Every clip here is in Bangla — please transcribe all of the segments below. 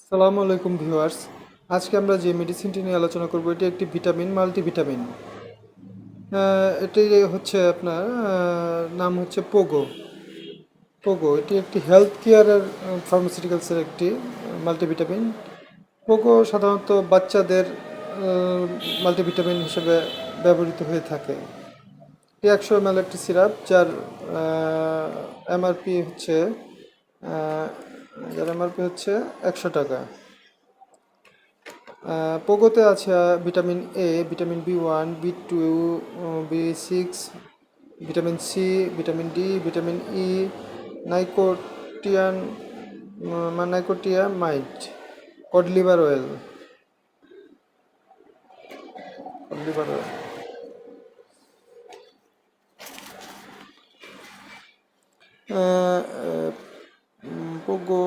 আসসালামু আলাইকুম ভিউয়ার্স। আজকে আমরা যে মেডিসিনটি নিয়ে আলোচনা করব এটি একটি ভিটামিন মাল্টিভিটামিন। এটি হচ্ছে আপনার নাম হচ্ছে পোগো। পোগো এটি একটি হেলথ কেয়ারের ফার্মাসিউটিক্যালসের একটি মাল্টিভিটামিন। পোগো সাধারণত বাচ্চাদের মাল্টিভিটামিন হিসেবে ব্যবহৃত হয়ে থাকে। এটি 100 ml একটি সিরাপ এমআরপি হচ্ছে আহ, যার এমআরপি হচ্ছে 100 টাকা। পোগোতে আছে vitamin A, vitamin B 1, B 2, B 6, vitamin C, vitamin D, vitamin E, নাইকোটিয়ান nicotinamide, cod liver oil. Cod liver oil Pogo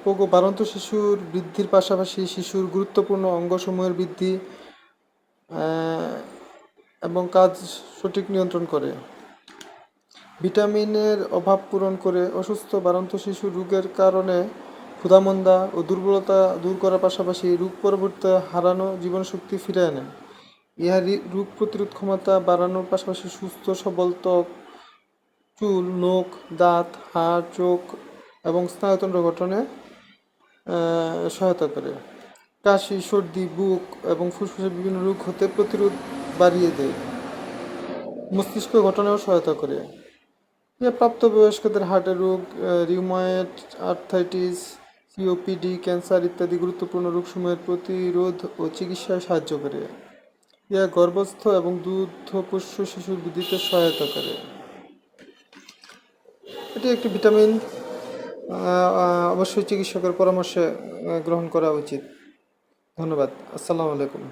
Pogo বাড়ন্ত শিশুর বৃদ্ধির পাশাপাশি শিশুর গুরুত্বপূর্ণ অঙ্গসমূহের বৃদ্ধি আহ, এবং কাজ সঠিক নিয়ন্ত্রণ করে। ভিটামিনের অভাব পূরণ করে অসুস্থ বাড়ন্ত শিশু রোগের কারণে ক্ষুধামন্দা ও দুর্বলতা দূর করার পাশাপাশি রোগ পরবর্তীতে হারানো জীবনশক্তি ফিরে আনে। ইহা রোগ প্রতিরোধ ক্ষমতা বাড়ানোর পাশাপাশি সুস্থ সবল ত্বক, চুল, নখ, দাঁত, হাড়, চোখ এবং স্নায়ুতন্ত্র গঠনে সহায়তা করে। কাশি, সর্দি, বুক এবং ফুসফুসের বিভিন্ন রোগ হতে প্রতিরোধ বাড়িয়ে দেয়। মস্তিষ্ক গঠনেও সহায়তা করে। প্রাপ্তবয়স্কদের হার্টের রোগ, রিউমাটয়েড আর্থ্রাইটিস, সিওপিডি, ক্যান্সার ইত্যাদি গুরুত্বপূর্ণ রোগসমূহের প্রতিরোধ ও চিকিৎসায় সাহায্য করে। ইহা গর্ভস্থ এবং দুগ্ধপোষ্য শিশুর বৃদ্ধিতে সহায়তা করে। এটি একটি ভিটামিন, অবশ্যই চিকিৎসকের পরামর্শে গ্রহণ করা উচিত। ধন্যবাদ। আসসালামু আলাইকুম।